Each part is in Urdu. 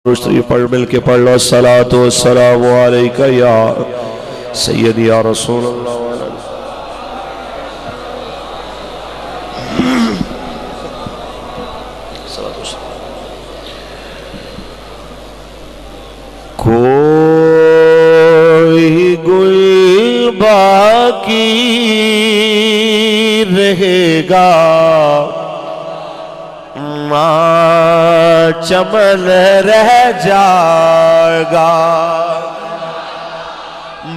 پڑھ مل کے پڑھ لو الصلاۃ والسلام علیک یا سیدی یا رسول اللہ کوئی گل باقی رہے گا چمن رہ جائے گا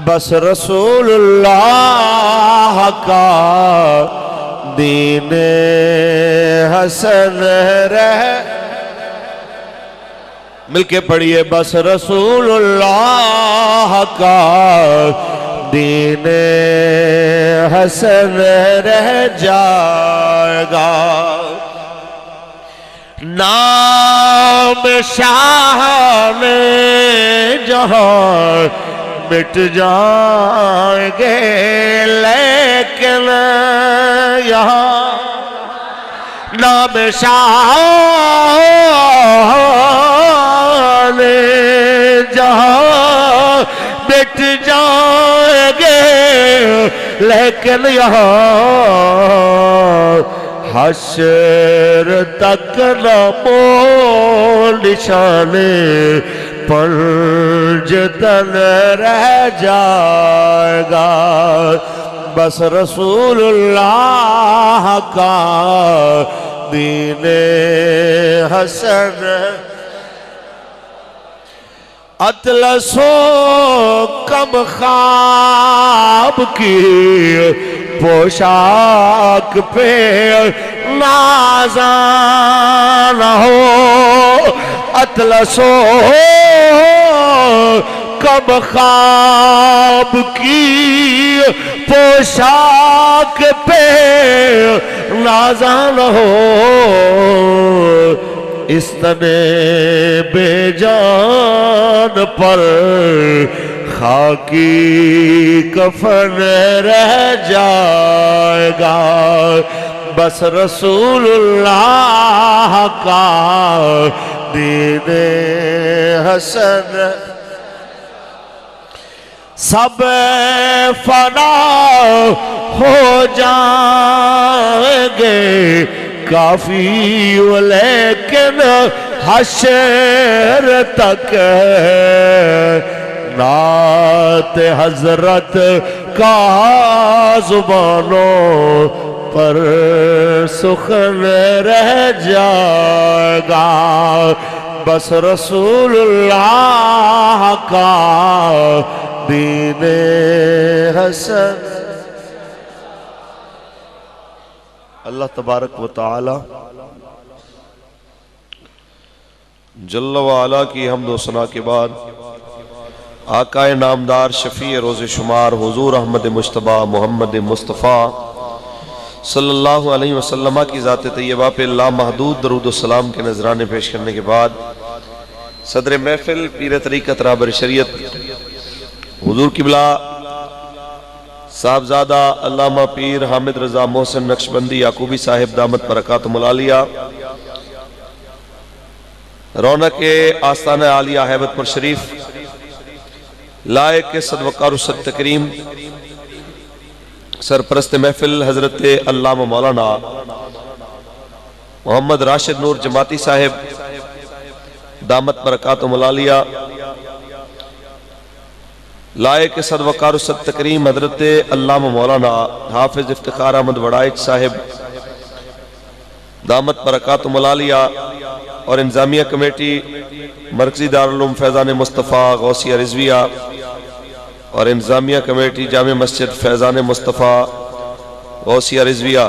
بس رسول اللہ کا دین حسن رہ مل کے پڑھیے بس رسول اللہ کا دین حسن رہ جائے گا نام شاہ میں جہاں مٹ جائیں گے لیکن یہاں نام شاہ میں جہاں مٹ جائیں گے لیکن یہاں حشر تک نمو نشانے پر جتن رہ جائے گا بس رسول اللہ کا دین حسن اطلسو کم خواب کی پوشاک پہ نازان ہو اطلسو کم خواب کی پوشاک پہ نازان ہو اس تنے بے جان پر خاکی کفن رہ جائے گا بس رسول اللہ کا دین حسن سب فنا ہو جائیں گے کافی لیکن حشر تک نعت حضرت کا زبانوں پر سخن رہ جائے گا بس رسول اللہ کا دین حسن اللہ تبارک و تعالی جل و علا کی حمد و ثنا کے بعد آقائے نامدار شفیع روز شمار حضور احمد مجتبی محمد مصطفیٰ صلی اللہ علیہ وسلم کی ذات طیبہ پہ لامحدود درود و سلام کے نذرانے پیش کرنے کے بعد صدر محفل پیر طریقت رہبر شریعت حضور قبلہ صاحبزادہ علامہ پیر حامد رضا محسن نقشبندی یعقوبی صاحب دامت برکاتہم العالیہ رونق آستانہ عالیہ ہیبت پر شریف لائق صد وقار و صد تکریم سرپرست محفل حضرت علامہ مولانا محمد راشد نور جماعتی صاحب دامت برکاتہم العالیہ لائق صد وقار و صد تکریم حضرت علامہ مولانا حافظ افتخار احمد وڑائچ صاحب دامت برکاتہم العالیہ اور انظامیہ کمیٹی مرکزی دارالعلوم فیضان مصطفیٰ غوثیہ رضویہ اور انظامیہ کمیٹی جامع مسجد فیضان مصطفیٰ غوثیہ رضویہ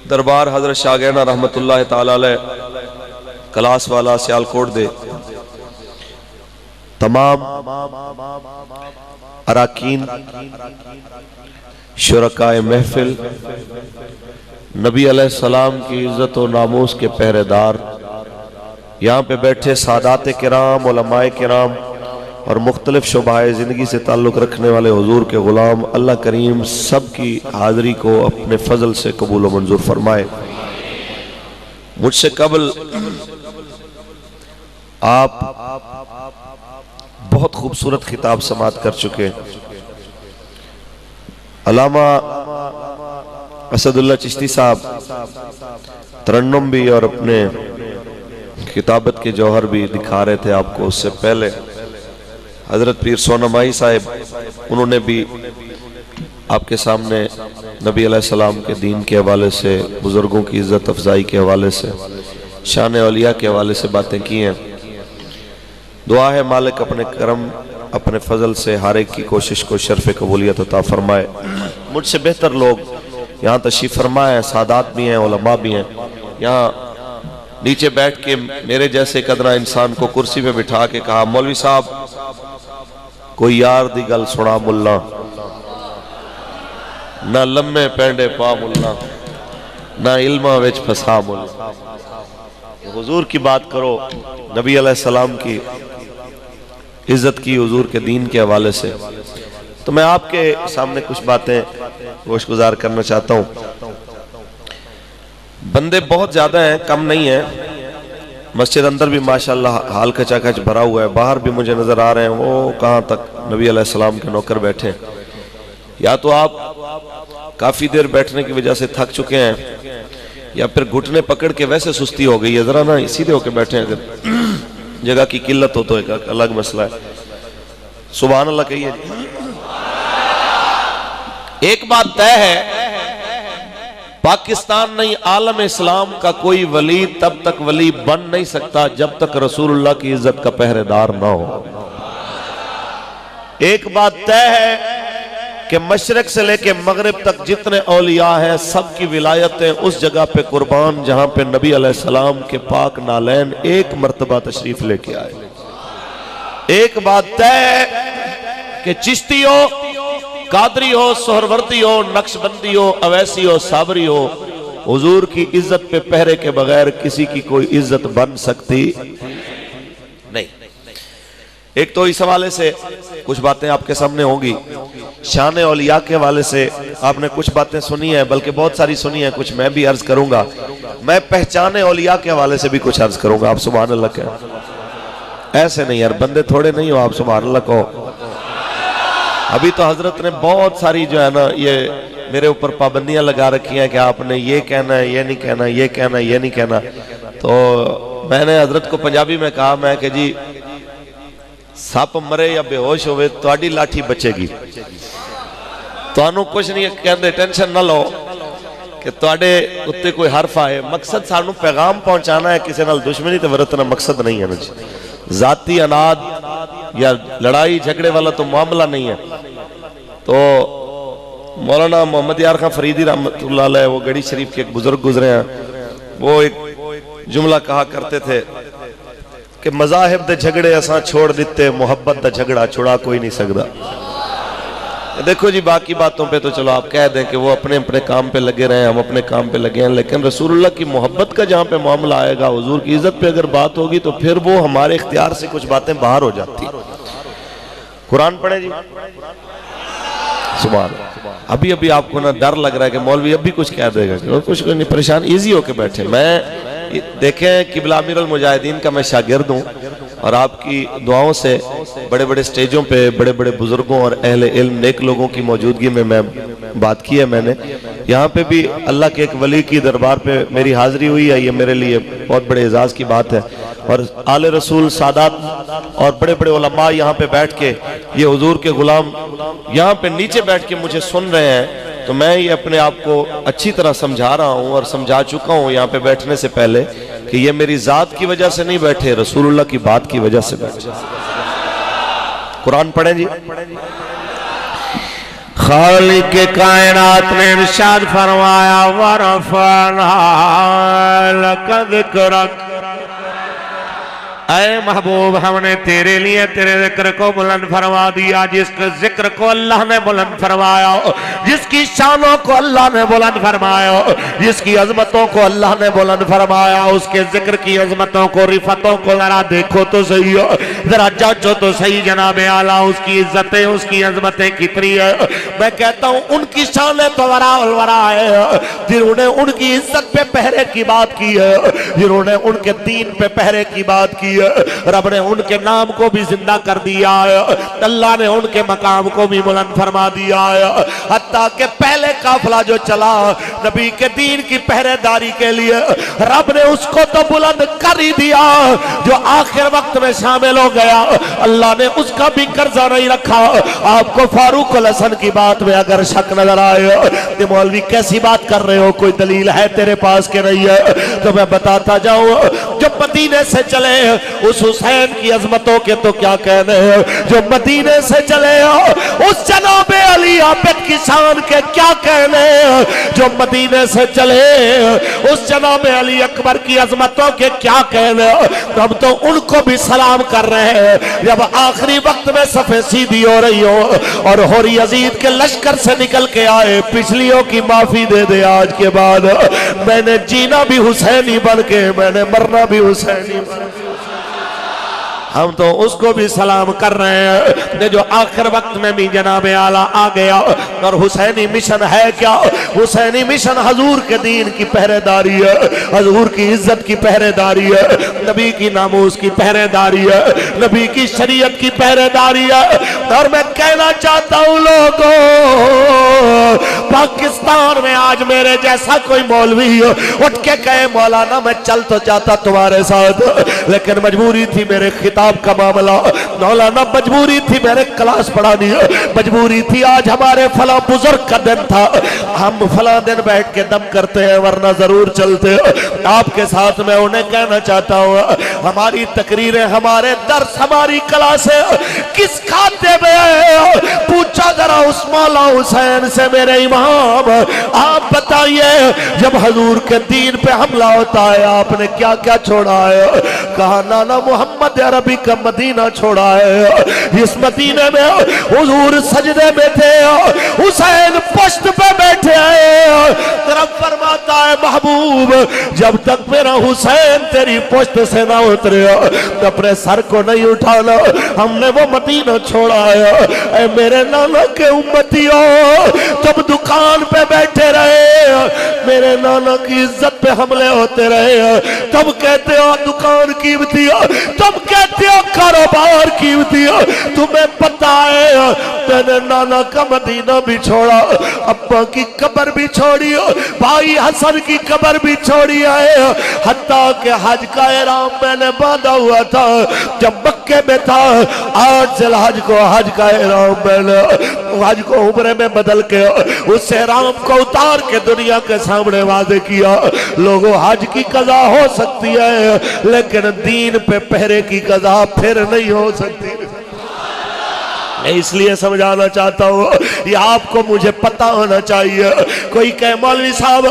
دربار حضرت شاگینہ رحمت اللہ تعالیٰ علیہ کلاس والا سیالکوٹ دے تمام اراکین شرکائے محفل نبی علیہ السلام کی عزت و ناموس کے پہرے دار یہاں پہ بیٹھے سادات کرام علماء کرام اور مختلف شعبہ زندگی سے تعلق رکھنے والے حضور کے غلام اللہ کریم سب کی حاضری کو اپنے فضل سے قبول و منظور فرمائے۔ مجھ سے قبل آپ بہت خوبصورت خطاب سماعت کر چکے. علامہ اسد اللہ چشتی صاحب ترنم بھی اور اپنے کتابت کے جوہر بھی دکھا رہے تھے آپ کو. اس سے پہلے حضرت پیر سونمائی صاحب انہوں نے بھی آپ کے سامنے نبی علیہ السلام کے دین کے حوالے سے، بزرگوں کی عزت افزائی کے حوالے سے، شان اولیاء کے حوالے سے باتیں کی ہیں. دعا ہے مالک اپنے کرم اپنے فضل سے ہر ایک کی کوشش کو شرف قبولیت عطا فرمائے. مجھ سے بہتر لوگ یہاں تشریف فرمائے ہیں، سادات بھی ہیں، علماء بھی ہیں. یہاں نیچے بیٹھ کے میرے جیسے قدرہ انسان کو کرسی پہ بٹھا کے کہا مولوی صاحب کوئی یار دی گل سنا ملا، نہ لمے پینڈے پا ملا، نہ علمہ وچ پھسا ملا. حضور کی بات کرو، نبی علیہ السلام کی عزت کی، حضور کے دین کے حوالے سے. تو میں آپ کے سامنے کچھ باتیں گوش گزار کرنا چاہتا ہوں. بندے بہت زیادہ ہیں، کم نہیں ہیں. مسجد اندر بھی ماشاءاللہ حال کچا کچ بھرا ہوا ہے، باہر بھی مجھے نظر آ رہے ہیں وہ کہاں تک نبی علیہ السلام کے نوکر بیٹھے. یا تو آپ کافی دیر بیٹھنے کی وجہ سے تھک چکے ہیں، یا پھر گھٹنے پکڑ کے ویسے سستی ہو گئی ہے. ذرا نا سیدھے ہو کے بیٹھے ہیں، اگر جگہ کی قلت ہو تو ایک الگ مسئلہ ہے. سبحان اللہ کہیے. ایک بات طے ہے، پاکستان نہیں عالم اسلام کا کوئی ولی تب تک ولی بن نہیں سکتا جب تک رسول اللہ کی عزت کا پہرے دار نہ ہو. ایک بات طے ہے کہ مشرق سے لے کے مغرب تک جتنے اولیاء ہیں سب کی ولایتیں اس جگہ پہ قربان جہاں پہ نبی علیہ السلام کے پاک نالین ایک مرتبہ تشریف لے کے آئے. ایک بات طے ہے کہ چشتی ہو، قادری ہو، سہروردی ہو، نقشبندی ہو، اویسی ہو، صابری ہو، حضور کی عزت پہ پہرے کے بغیر کسی کی کوئی عزت بن سکتی نہیں. ایک تو اس حوالے سے کچھ باتیں آپ کے سامنے ہوں گی. شان اولیاء کے حوالے سے آپ نے کچھ باتیں سنی ہیں، بلکہ بہت ساری سنی ہیں، کچھ میں بھی عرض کروں گا. میں پہچان اولیاء کے حوالے سے بھی کچھ عرض کروں گا. آپ سبحان اللہ کہیں. ایسے نہیں یار، بندے تھوڑے نہیں ہو، آپ سبحان اللہ کہو. ابھی تو حضرت نے بہت ساری جو ہے نا یہ میرے اوپر پابندیاں لگا رکھی ہیں کہ آپ نے یہ کہنا ہے، یہ نہیں کہنا، یہ کہنا ہے، یہ نہیں کہنا. تو میں نے حضرت کو پنجابی میں کہا میں کہ جی سپ مرے یا بے ہوش ہوئے تواڈی لاٹھی بچے گی، تانوں کچھ نہیں کہندے، ٹینشن نہ لو کہ تواڈے اتے کوئی حرف آئے. مقصد سانوں پیغام پہنچانا ہے، کسی نال دشمنی تے ورتنا مقصد نہیں ہے نا جی. ذاتی اناد یا لڑائی جھگڑے والا تو معاملہ نہیں ہے. تو مولانا محمد یار خان فریدی رحمت اللہ علیہ وہ گڑی شریف کے ایک بزرگ گزرے ہیں، وہ ایک جملہ کہا کرتے تھے کہ مذاہب دے جھگڑے اساں چھوڑ دیتے، محبت دا جھگڑا چھڑا کوئی نہیں سکتا. دیکھو جی باقی باتوں پہ تو چلو آپ کہہ دیں کہ وہ اپنے اپنے کام پہ لگے رہے ہیں، ہم اپنے کام پہ لگے ہیں، لیکن رسول اللہ کی محبت کا جہاں پہ معاملہ آئے گا، حضور کی عزت پہ اگر بات ہوگی تو پھر وہ ہمارے اختیار سے کچھ باتیں باہر ہو جاتی. قرآن پڑھیں جی. سبحان اللہ. ابھی آپ کو نا ڈر لگ رہا ہے کہ مولوی ابھی کچھ کہہ دے گا، کچھ نہیں، پریشان ایزی ہو کے بیٹھے. میں دیکھیں قبلہ امیر المجاہدین کا میں شاگرد ہوں، اور آپ کی دعاؤں سے بڑے بڑے سٹیجوں پہ بڑے بڑے بزرگوں اور اہل علم نیک لوگوں کی موجودگی میں بات کی ہے. میں نے یہاں پہ بھی اللہ کے ایک ولی کی دربار پہ میری حاضری ہوئی ہے، یہ میرے لیے بہت بڑے اعزاز کی بات ہے. اور آل رسول سادات اور بڑے بڑے علماء یہاں پہ بیٹھ کے یہ حضور کے غلام یہاں پہ نیچے بیٹھ کے مجھے سن رہے ہیں، تو میں یہ اپنے آپ کو اچھی طرح سمجھا رہا ہوں اور سمجھا چکا ہوں یہاں پہ بیٹھنے سے پہلے کہ یہ میری ذات کی وجہ سے نہیں بیٹھے، رسول اللہ کی بات کی وجہ سے بیٹھے. قرآن پڑھیں جی. خالق کائنات نے ارشاد فرمایا وَرَفَعْنَا لَكَ ذِكْرَكَ، اے محبوب ہم نے تیرے لیے تیرے ذکر کو بلند فرما دیا. جس کے ذکر کو اللہ نے بلند فرمایا، جس کی شانوں کو اللہ نے بلند فرمایا، جس کی عظمتوں کو اللہ نے بلند فرمایا، اس کے ذکر کی عظمتوں کو رفتوں کو ذرا دیکھو تو صحیح، ذرا جانچو تو صحیح جناب اعلیٰ. اس کی عزتیں اس کی عظمتیں کتنی ہے. میں کہتا ہوں ان کی شانیں تو وراء الورا ہے، جنہوں نے ان کی عزت پہ پہرے کی بات کی ہے، جنہوں نے ان کے دین پہ پہرے کی بات کی دی ہے, رب نے ان کے نام کو بھی زندہ کر دیا ہے, اللہ نے ان کے مقام کو بھی بلند فرما دیا ہے. حتیٰ کہ پہلے قافلہ جو چلا نبی کے دین کی پہرے داری کے لیے, رب نے اس کو تو بلند کر ہی دیا, جو آخر وقت میں شامل ہو گیا اللہ نے اس کا بھی قرضہ نہیں رکھا. آپ کو فاروق الحسن کی بات میں اگر شک نظر آئے کہ مولوی کیسی بات کر رہے ہو, کوئی دلیل ہے تیرے پاس کہ نہیں ہے, تو میں بتاتا جاؤں. جو مدینے سے چلے اس حسین کی عظمتوں کے تو کیا کہنے ہیں, جو مدینے سے چلے اس جناب علی عابد کی شان کے کیا کہنے ہیں, جو مدینے سے چلے اس جناب علی اکبر کی عظمتوں کے کیا کہنے ہیں. ہم تو ان کو بھی سلام کر رہے ہیں جب آخری وقت میں صفیں سیدھی ہو رہی ہو اور ہوری یزید کے لشکر سے نکل کے آئے, پچھلیوں کی معافی دے دے, آج کے بعد میں نے جینا بھی حسینی بن کے, میں نے مرنا بھی حسینی بن کے. ہم تو اس کو بھی سلام کر رہے ہیں جو آخر وقت میں بھی جناب اعلیٰ آ گیا. اور حسینی مشن ہے کیا؟ حسینی مشن حضور کے دین کی پہرے داری ہے, حضور کی عزت کی پہرے داری ہے, نبی کی ناموس کی پہرے داری ہے, نبی کی شریعت کی پہرے داری ہے. اور میں کہنا چاہتا ہوں لوگوں, پاکستان میں آج میرے جیسا کوئی مولوی اٹھ کے کہے مولانا میں چل تو جاتا تمہارے ساتھ, لیکن مجبوری تھی میرے خطاب کا معاملہ, مولانا مجبوری تھی میرے کلاس پڑھانی, مجبوری تھی آج ہمارے فلاں بزرگ کا دن تھا, ہم فلاں دن بیٹھ کے دم کرتے ہیں ورنہ ضرور چلتے. آپ کے ساتھ میں انہیں کہنا چاہتا ہوں ہماری تقریریں, ہمارے درس, ہماری کلاسیں کس کھاتے میں ہے؟ پوچھا ذرا اس مولا حسین سے میرے امام, آپ بتائیے جب حضور کے دین پہ حملہ ہوتا ہے آپ نے کیا کیا چھوڑا ہے؟ کہا نانا محمد عربی کا مدینہ چھوڑا ہے, اس مدینے میں حضور سجدے میں تھے, حسین پشت پہ بیٹھے ہیں, رب فرماتا ہے محبوب جب تک میرا حسین تیری پشت سے نہ اترے اپنے سر کو نہیں اٹھانا, ہم نے وہ مدینہ چھوڑا ہے. اے میرے نانا کے امتیوں, تم دکان پہ بیٹھے رہے, میرے نانا کی عزت پہ حملے ہوتے رہے, تم کہتے ہو دکان قیمتی ہے, تم کہتے ہو کاروبار قیمتی ہے, تمہیں پتہ ہے میں نے نانا کا مدینہ بھی چھوڑا, ابا کی قبر بھی چھوڑی, بھائی حسن کی قبر بھی چھوڑی ہے, حتیٰ کہ حج کا احرام میں نے باندھا ہوا تھا جب مکے میں تھا, 8 ذی الحج کو حج کا احرام میں نے حج کو عمرے میں بدل کے اس احرام کو اتار کے دنیا کے سامنے واضح کیا. لوگوں حج کی قضا ہو سکتی ہے لیکن دین پہ پہرے کی قضا پھر نہیں ہو سکتی. میں اس لیے سمجھانا چاہتا ہوں یہ آپ کو مجھے پتہ ہونا چاہیے. کوئی کہے مولوی صاحب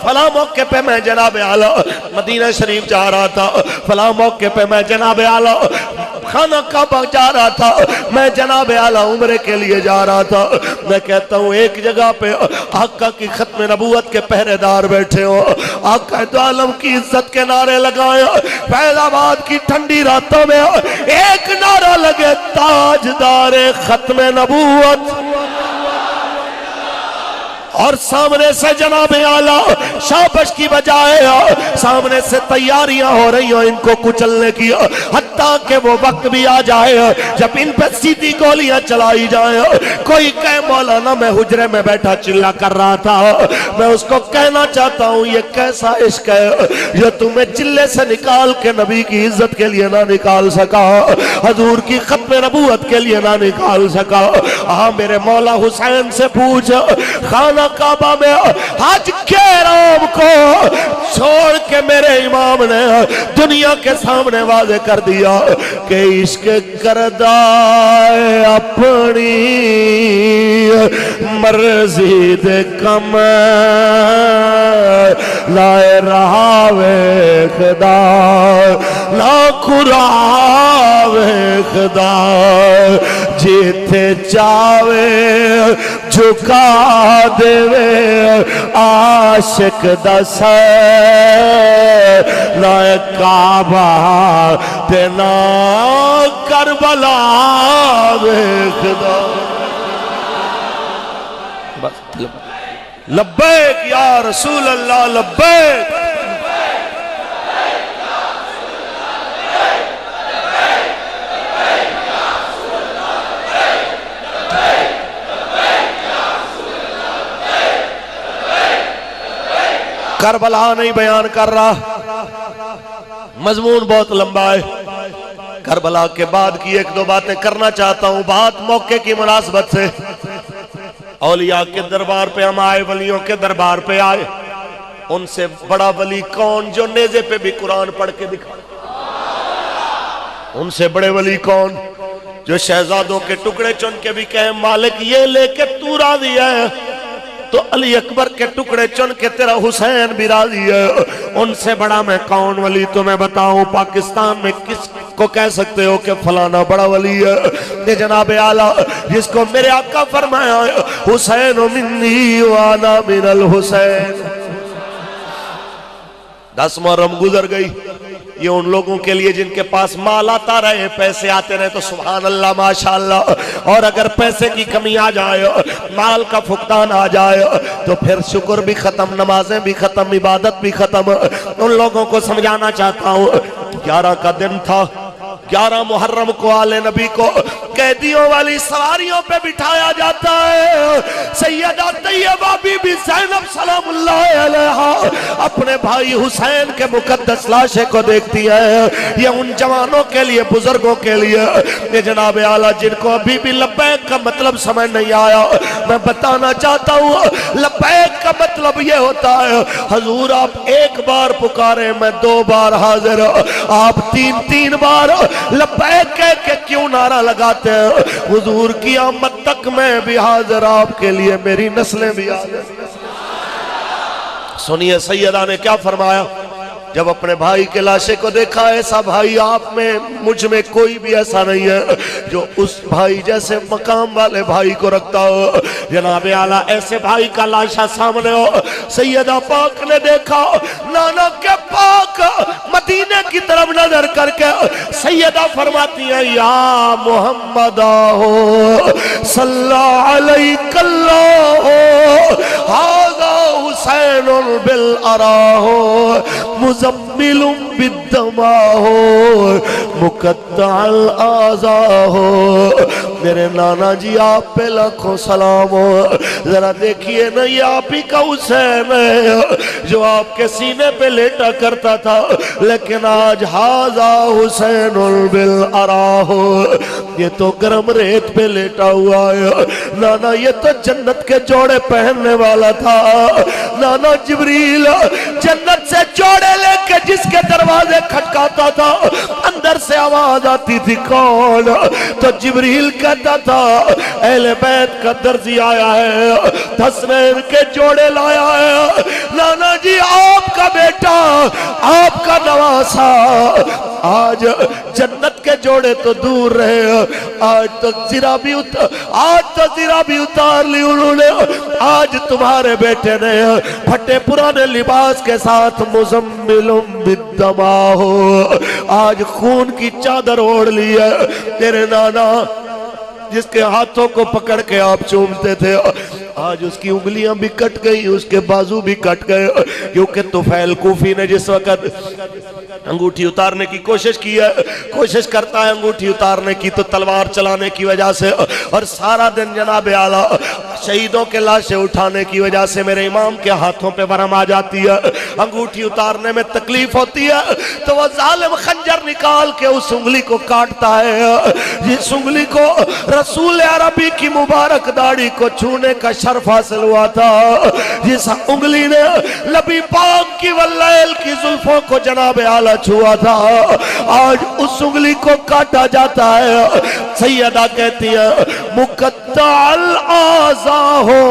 فلاں موقع پہ میں جناب اعلیٰ مدینہ شریف جا رہا تھا, فلاں موقع پہ میں جناب اعلیٰ خانہ کعبہ جا رہا تھا, میں جناب اعلیٰ عمرے کے لیے جا رہا تھا. میں کہتا ہوں ایک جگہ پہ آقا کی ختم نبوت کے پہرے دار بیٹھے ہو, آقا تو عالم کی عزت کے نعرے لگائے, فیض آباد کی ٹھنڈی راتوں میں ایک نعرہ لگے تاجدار ختم نبوت, اور سامنے سے جناب اعلیٰ شابش کی بجائے سامنے سے تیاریاں ہو رہی ہیں ان کو کچلنے کی, حتیٰ کہ وہ وقت بھی آ جائے جب ان پہ سیدھی گولیاں چلائی جائیں. کوئی کہے مولانا میں حجرے میں بیٹھا چلا کر رہا تھا, میں اس کو کہنا چاہتا ہوں یہ کیسا عشق ہے جو تمہیں چلے سے نکال کے نبی کی عزت کے لیے نہ نکال سکا, حضور کی ختم نبوت کے لیے نہ نکال سکا. ہاں میرے مولا حسین سے پوچھ, خانہ کعبہ میں حج کے احرام کو چھوڑ کے میرے امام نے دنیا کے سامنے واضح کر دیا کہ عشق کردہ اپنی مرضی دے کم لائے رہا وے خدا لا قرآ وے خدا جیتے چاوے جھکا دے عاشق دس نہ کعبہ دینا کربلا خدا. لبیک یا رسول اللہ لبیک. کربلا نہیں بیان کر رہا، مضمون بہت لمبا ہے، کربلا کے بعد کی ایک دو باتیں کرنا چاہتا ہوں۔ بات موقع کی مناسبت سے، اولیاء کے دربار پہ ہم آئے، ولیوں کے دربار پہ آئے، ان سے بڑا ولی کون جو نیزے پہ بھی قرآن پڑھ کے دکھا؟ ان سے بڑے ولی کون جو شہزادوں کے ٹکڑے چن کے بھی کہیں مالک یہ لے کے تو راضی ہے تو علی اکبر کے ٹکڑے چن کے تیرا حسین بھی راضی ہے؟ ان سے بڑا میں کون ولی تمہیں بتاؤں؟ پاکستان میں کس کو کہہ سکتے ہو کہ فلانا بڑا ولی ہے؟ یہ جناب اعلیٰ جس کو میرے آقا فرمایا حسین منی وانا من الحسین۔ 10 محرم گزر گئی، یہ ان لوگوں کے لیے جن کے پاس مال آتا رہے، پیسے آتے رہے تو سبحان اللہ ماشاءاللہ، اور اگر پیسے کی کمی آ جائے، مال کا فقدان آ جائے تو پھر شکر بھی ختم، نمازیں بھی ختم، عبادت بھی ختم۔ ان لوگوں کو سمجھانا چاہتا ہوں، 11 کا دن تھا، 11 محرم کو آل نبی کو قیدیوں والی سواریوں پہ بٹھایا جاتا ہے۔ سیدہ طیبہ بی بی زینب سلام اللہ علیہا اپنے بھائی حسین کے مقدس لاشے کو دیکھتی ہے۔ یہ ان جوانوں کے لیے، بزرگوں کے لیے، یہ جناب اعلیٰ جن کو ابھی بھی لبیک کا مطلب سمجھ نہیں آیا، میں بتانا چاہتا ہوں لبیک کا مطلب یہ ہوتا ہے حضور آپ 1 بار پکارے میں 2 بار حاضر، آپ 3 بار لبیک کہہ کے کیوں نعرہ لگاتے ہیں؟ حضور کی آمد تک میں بھی حاضر، آپ کے لیے میری نسلیں بھی حاضر۔ سنیے سیدہ نے کیا فرمایا جب اپنے بھائی کے لاشے کو دیکھا؟ ایسا بھائی آپ میں مجھ میں کوئی بھی ایسا نہیں ہے جو اس بھائی جیسے مقام والے بھائی کو رکھتا ہو۔ جناب اعلیٰ ایسے بھائی کا لاشا سامنے ہو، سیدہ پاک نے دیکھا، نانا کے پاک مدینے کی طرف نظر کر کے سیدہ فرماتی ہیں یا محمد آہو صلی علیک اللہ ہاذا حسین بالعراہو مزمل بالدماہو مقطع الاعضاہو۔ میرے نانا جی آپ پہ لاکھوں سلام ہو، ذرا دیکھئے نا یہ آپ ہی کا حسین ہے جو آپ کے سینے پہ لیٹا کرتا تھا، لیکن آج ہاذا حسین بالعراہو، یہ تو گرم ریت پہ لیٹا ہوا ہے۔ نانا یہ تو جنت کے جوڑے پہننے والا تھا، نانا جبریل جنت سے جوڑے لے کے جس کے دروازے کھٹکاتا تھا اندر سے آواز آتی تھی کون؟ تو جبریل کہتا تھا اہل بیت کا درزی آیا ہے، حسنین کے جوڑے لایا ہے۔ نانا جی آپ کا بیٹا، آپ کا نواسا آج جنت کے جوڑے تو دور رہے، آج تو زرہ بھی اتار لی انہوں نے۔ آج تمہارے بیٹے نے پھٹے پرانے لباس کے ساتھ مزمل بالدماہو، آج خون کی چادر اوڑھ لی ہے۔ تیرے نانا جس کے ہاتھوں کو پکڑ کے آپ چومتے تھے آج اس کی انگلیاں بھی کٹ گئی، اس کے بازو بھی کٹ گئے، کیونکہ طفیل کوفی نے جس وقت انگوٹھی اتارنے کی کوشش کرتا ہے انگوٹھی اتارنے کی تو تلوار چلانے کی وجہ سے، اور سارا دن جناب اعلیٰ شہیدوں کے لاشیں اٹھانے کی وجہ سے میرے امام کے ہاتھوں پہ برہم آ جاتی ہے، انگوٹھی اتارنے میں تکلیف ہوتی ہے، تو وہ ظالم خنجر نکال کے اس انگلی کو کاٹتا ہے، جس انگلی کو رسول عربی کی مبارک داڑھی کو چھونے کا شرف حاصل ہوا تھا، جس انگلی نے نبی پاک کی واللیل کی زلفوں کو جناب اعلیٰ چھوا تھا، آج اس انگلی کو کاٹا جاتا ہے۔ سیدہ کہتی ہے مقطع الاعضاء ہو،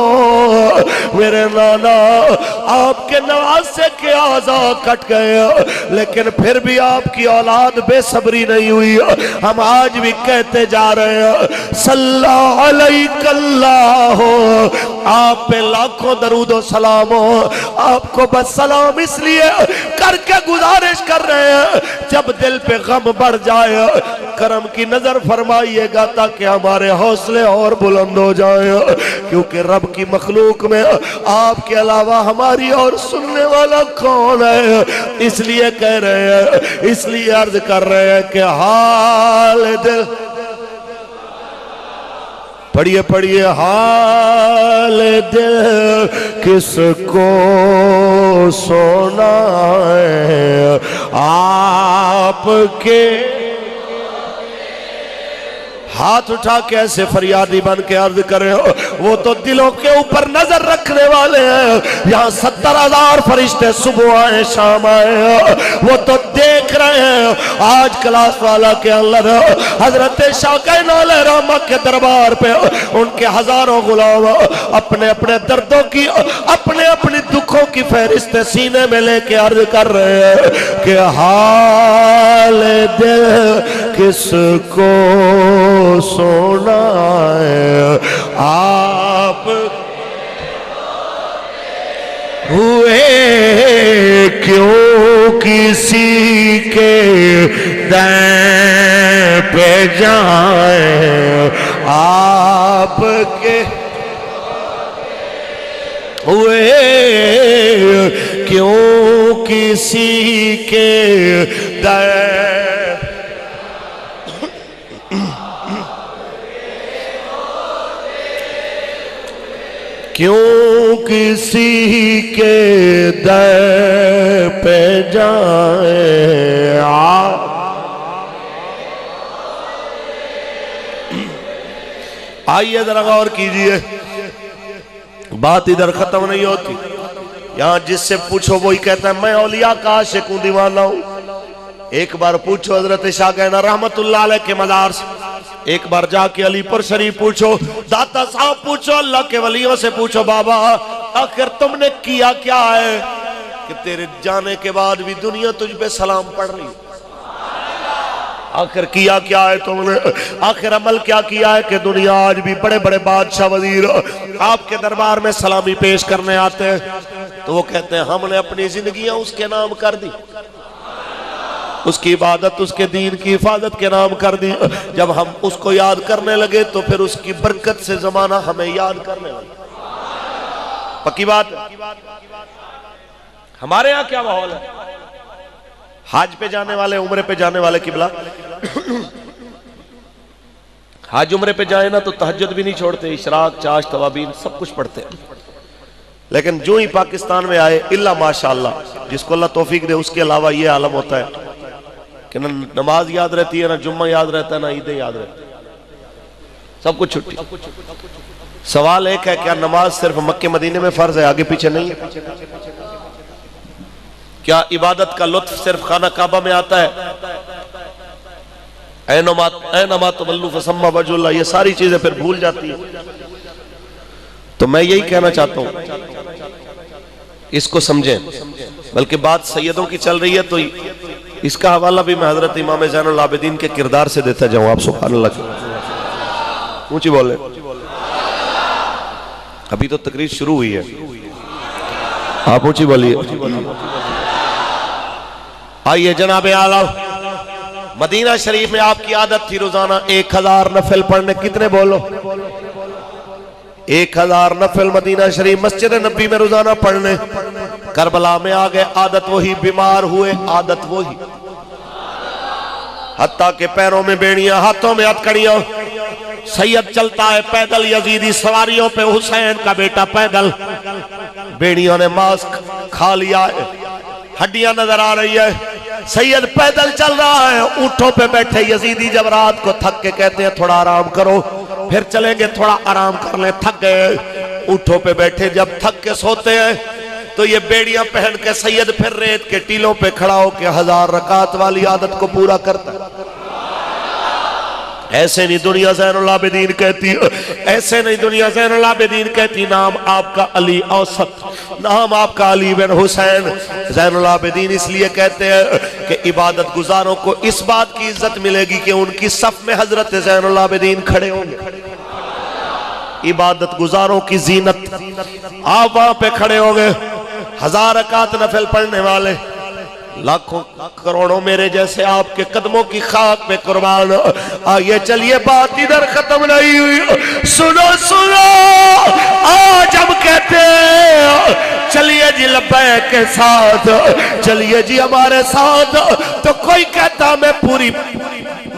میرے نانا آپ کے نواسے کے اعضاء کٹ گئے، لیکن پھر بھی آپ کی اولاد بے صبری نہیں ہوئی، ہم آج بھی کہتے جا رہے ہیں صلی علیک اللہ، آپ پہ لاکھوں درود و سلام ہو، آپ کو بس سلام اس لیے کر کے گزارش کر رہے ہیں جب دل پہ غم بڑھ جائے کرم کی نظر فرمائیے گا تاکہ ہمارے حوصلے اور بلند ہو جائیں، کیونکہ رب کی مخلوق میں آپ کے علاوہ ہماری اور سننے والا کون ہے؟ اس لیے کہہ رہے ہیں، اس لیے عرض کر رہے ہیں کہ حال دل پڑھیے پڑھیے حال دل کس کو سنائے آپ کے ہاتھ اٹھا کے ایسے فریادی بن کے عرض کرے ہو وہ تو دلوں کے اوپر نظر رکھنے والے ہیں یہاں 70,000 فرشتے صبح آئے شام آئے وہ تو دیکھ رہے ہیں آج کلاس والا کے اندر حضرت شاکین علیہ رحمہ کے دربار پہ ان کے ہزاروں غلام اپنے اپنے دردوں کی اپنے اپنے دکھوں کی فہرست سینے میں لے کے عرض کر رہے ہیں کہ حال دل کس کو سونا ہے آپ ہوئے کیوں کسی کے دین پہ جائیں آپ کے ہوئے کیوں کسی کے دین کیوں کسی کے در پہ جائیں آئیے ذرا غور کیجئے بات ادھر ختم نہیں ہوتی یہاں جس سے پوچھو وہی کہتا ہے میں اولیاء کا عاشق ہوں دیوانہ ہوں ایک بار پوچھو حضرت شاکین رحمت اللہ علیہ کے مزار سے ایک بار جا کے علی پر شریف پوچھو داتا صاحب پوچھو اللہ کے ولیوں سے پوچھو بابا آخر تم نے کیا کیا ہے کہ تیرے جانے کے بعد بھی دنیا تجھ پہ سلام پڑھ رہی آخر کیا کیا ہے تم نے آخر عمل کیا کیا ہے کہ دنیا آج بھی بڑے بڑے بادشاہ وزیر آپ کے دربار میں سلامی پیش کرنے آتے ہیں تو وہ کہتے ہیں ہم نے اپنی زندگیاں اس کے نام کر دی اس کی عبادت اس کے دین کی حفاظت کے نام کر دی جب ہم اس کو یاد کرنے لگے تو پھر اس کی برکت سے زمانہ ہمیں یاد کرنے لگا پکی بات ہمارے ہاں کیا ماحول ہے حج پہ جانے والے عمرے پہ جانے والے قبلہ حج عمرے پہ جائیں نا تو تہجد بھی نہیں چھوڑتے اشراق چاش توابین سب کچھ پڑھتے لیکن جو ہی پاکستان میں آئے اللہ ماشاءاللہ جس کو اللہ توفیق دے اس کے علاوہ یہ عالم ہوتا ہے کہ نہ نماز یاد رہتی ہے نہ جمعہ یاد رہتا ہے نہ عیدیں یاد رہتی سب کچھ چھٹی سوال ایک ہے کیا نماز صرف مکہ مدینے میں فرض ہے آگے پیچھے نہیں ہے کیا عبادت کا لطف صرف خانہ کعبہ میں آتا ہے اینما تولوا فثم وجہ اللہ یہ ساری چیزیں پھر بھول جاتی ہیں تو میں یہی کہنا چاہتا ہوں اس کو سمجھیں بلکہ بات سیدوں کی چل رہی ہے تو اس کا حوالہ بھی میں حضرت امام زین العابدین کے کردار سے دیتا جاؤں آپ سبحان اللہ کی اونچی بولیں ابھی تو تقریر شروع ہوئی ہے آپ اونچی بولیے آئیے جناب اعلیٰ مدینہ شریف میں آپ کی عادت تھی روزانہ 1000 نفل پڑھنے کتنے بولو 1000 نفل مدینہ شریف مسجد نبی میں روزانہ پڑھنے کربلا میں آگئے عادت وہی بیمار ہوئے عادت وہی حتیٰ کہ پیروں میں بیڑیاں ہاتھوں میں ہتھکڑیاں سید چلتا ہے پیدل یزیدی سواریوں پہ حسین کا بیٹا پیدل بیڑیوں نے ماسک کھا لیا ہے ہڈیاں نظر آ رہی ہے سید پیدل چل رہا ہے اونٹوں پہ بیٹھے یزیدی جب رات کو تھک کے کہتے ہیں تھوڑا آرام کرو پھر چلیں گے تھوڑا آرام کر لیں تھک گئے اونٹوں پہ بیٹھے جب تھک کے سوتے ہیں تو یہ بیڑیاں پہن کے سید پھر ریت کے ٹیلوں پہ کھڑا ہو کے 1000 رکعت والی عادت کو پورا کرتا ہے ایسے نہیں دنیا زین العابدین کہتی ایسے نہیں دنیا زین العابدین کہتی نام آپ کا علی اوسط نام آپ کا علی بن حسین زین العابدین اس لیے کہتے ہیں کہ عبادت گزاروں کو اس بات کی عزت ملے گی کہ ان کی صف میں حضرت زین العابدین کھڑے ہوں گے عبادت گزاروں کی زینت آپ وہاں پہ کھڑے ہوں گے 1000 رکعت نفل پڑھنے والے لاکھوں کروڑوں میرے جیسے آپ کے قدموں کی خاک پہ قربان آئیے چلیے بات ادھر ختم نہیں ہوئی سنو آج ہم کہتے ہیں چلیے جی لبیک کے ساتھ چلیے جی ہمارے ساتھ تو کوئی کہتا میں پوری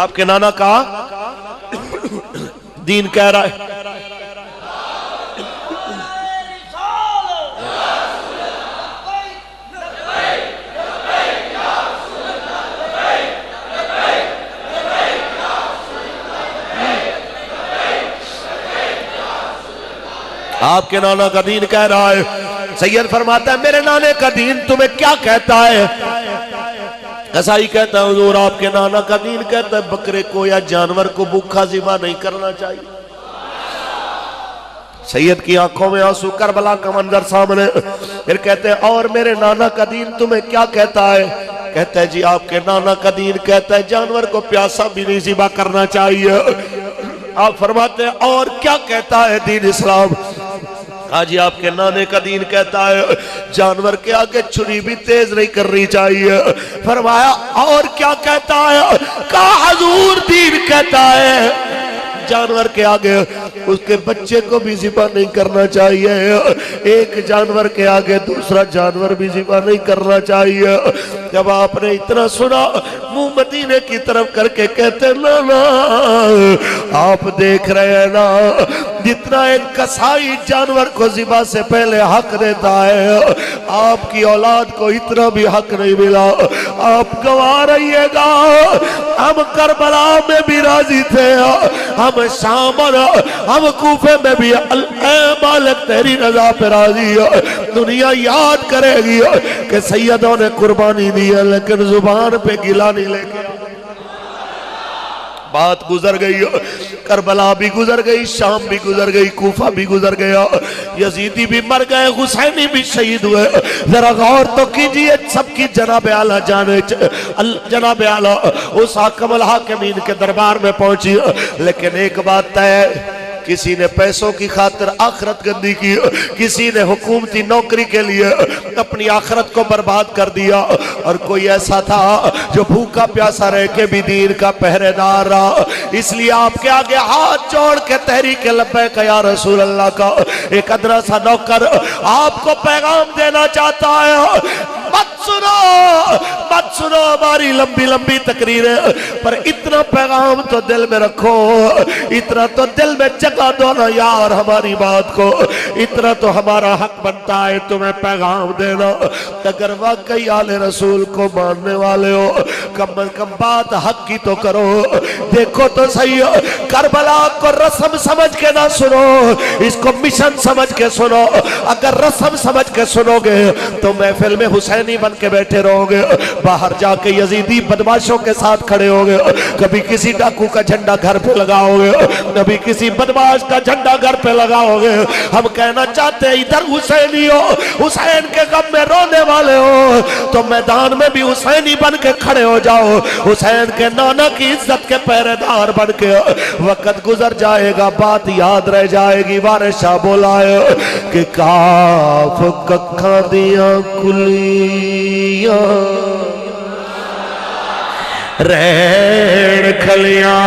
آپ کے نانا کا دین کہہ رہا ہے آپ کے نانا کا دین کہہ رہا ہے. سید فرماتا ہے میرے نانے کا دین تمہیں کیا کہتا ہے؟ قصائی کہتا ہے حضور آپ کے نانا کا دین کہتا ہے بکرے کو یا جانور کو بھوکا ذبح نہیں کرنا چاہیے. سید کی آنکھوں میں آنسو، کربلا کا منظر سامنے. پھر کہتے ہیں اور میرے نانا کا دین تمہیں کیا کہتا ہے؟ کہتا ہے جی آپ کے نانا کا دین کہتا ہے جانور کو پیاسا بھی نہیں ذبح کرنا چاہیے. آپ فرماتے ہیں اور کیا کہتا ہے دین اسلام؟ ہاں جی آپ کے نانے کا دین کہتا ہے جانور کے آگے چھری بھی تیز نہیں کرنی چاہیے. فرمایا اور کیا کہتا ہے؟ کہا حضور دین کہتا ہے جانور کے آگے اس کے بچے کو بھی ذبح نہیں کرنا چاہیے، ایک جانور کے آگے دوسرا جانور بھی ذبح نہیں کرنا چاہیے. جب آپ نے اتنا سنا منہ مدینے کی طرف کر کے کہتے نا آپ دیکھ رہے ہیں نا جتنا ایک قصائی جانور کو ذبح سے پہلے حق دیتا ہے آپ کی اولاد کو اتنا بھی حق نہیں ملا. آپ گواہ رہیے گا ہم کربلا میں بھی راضی تھے، ہم شام اور ہم کوفے میں بھی اے مالک تیری رضا پہ راضی. دنیا یاد کرے گی کہ سیدوں نے قربانی دی ہے لیکن زبان پہ گلا نہیں لے کے. بات گزر گئی، کربلا بھی گزر گئی، شام بھی گزر گئی، کوفہ بھی گزر گیا، یزیدی بھی مر گئے، حسینی بھی شہید ہوئے. ذرا غور تو کیجئے سب کی جناب اعلیٰ جانے جناب اعلیٰ اس حاکم الحاکمین کے دربار میں پہنچی. لیکن ایک بات ہے کسی نے پیسوں کی خاطر آخرت گندی کی، کسی نے حکومتی نوکری کے لیے اپنی آخرت کو برباد کر دیا، اور کوئی ایسا تھا جو بھوکا پیاسا رہ کے بھی دین کا پہرے دار رہا. اس لیے آپ کے آگے ہاتھ جوڑ کے تحریک لبیک یا رسول اللہ کا ایک ادنا سا نوکر آپ کو پیغام دینا چاہتا ہے. مت سنو ہماری لمبی لمبی تقریریں، پر اتنا پیغام تو دل میں رکھو، اتنا تو دل میں جگہ دو نا یار ہماری بات کو. اتنا تو ہمارا حق بنتا ہے تمہیں پیغام دینا. اگر واقعی آل رسول کو ماننے والے ہو کم از کم بات حق کی تو کرو. دیکھو تو صحیح کربلا کو رسم سمجھ کے نہ سنو، اس کو مشن سمجھ کے سنو. اگر رسم سمجھ کے سنو گے تو محفل میں حسینی بن کے بیٹھے رہو گے، باہر جا کے یزیدی بدماشوں کے ساتھ کھڑے ہو گے، کبھی کسی ڈاکو کا جھنڈا گھر پہ لگاؤ گے، کبھی کسی بدماش کا جھنڈا گھر پہ لگاؤ گے. ہم کہنا چاہتے ہیں ادھر حسینی ہو، حسین کے غم میں رونے والے ہو تو میدان میں بھی حسینی بن کے کھڑے ہو جاؤ، حسین کے نانا کی عزت کے پہرے دار بن کے. وقت گزر جائے گا بات یاد رہ جائے گی. وارث شاہ بولا ہے کہ کاف ککھاں دیاں کلیاں رین کھلیاں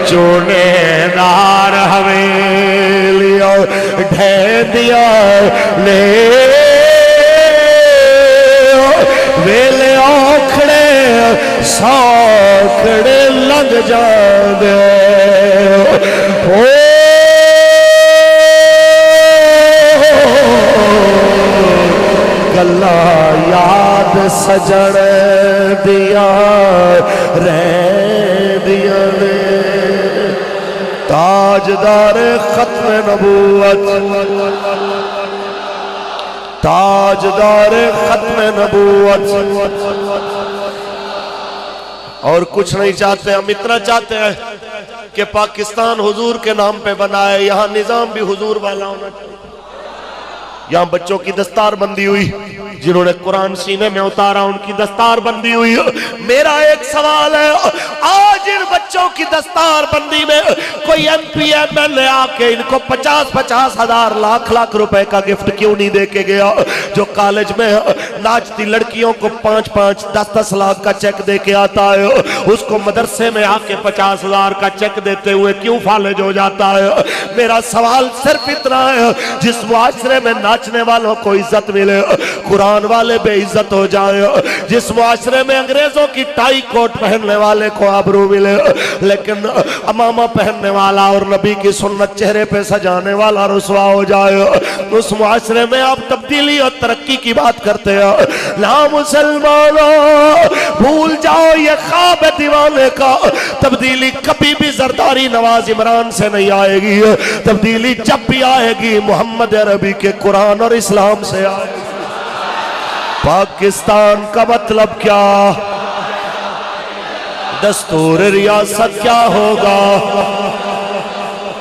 چونے دار حویلیاں ڈھیندیاں لے ویلے اوکھڑے سوکھڑے لگ جاندے گلا یاد سجن دیا رہ دیا تاجدار ختم نبوت، تاجدار ختم نبوت. اور کچھ نہیں چاہتے، ہم اتنا چاہتے ہیں کہ پاکستان حضور کے نام پہ بنا ہے، یہاں نظام بھی حضور والا ہونا چاہیے. یہاں بچوں کی دستار بندی ہوئی، جنہوں نے قرآن سینے میں اتارا ان کی دستار بندی ہوئی. میرا ایک سوال ہے، آج ان بچوں کی دستار بندی میں کوئی M P M L A آ کے ان کو 50,000 لاکھ روپے کا گفٹ کیوں نہیں دے کے گیا؟ جو کالج میں ناچتی لڑکیوں کو 5-5 10-10 لاکھ کا چیک دے کے آتا ہے، اس کو مدرسے میں آ کے 50,000 کا چیک دیتے ہوئے کیوں فالج ہو جاتا ہے؟ میرا سوال صرف اتنا ہے، جس معاشرے میں ناچنے والوں کو عزت ملے قرآن والے بے عزت ہو جائیں، جس معاشرے میں انگریزوں کی ٹائی کوٹ پہننے والے کو آبرو ملے لیکن امامہ پہننے والا اور نبی کی سنت چہرے پہ سجانے والا رسوا ہو جائے، اس معاشرے میں آپ تبدیلی اور ترقی کی بات کرتے ہیں؟ لا مسلمانوں، بھول جاؤ یہ خواب دیوانے کا، تبدیلی کبھی بھی زرداری نواز عمران سے نہیں آئے گی، تبدیلی جب بھی آئے گی محمد عربی کے قرآن اور اسلام سے آئے گی۔ پاکستان کا مطلب کیا؟ دستور ریاست کیا ہوگا؟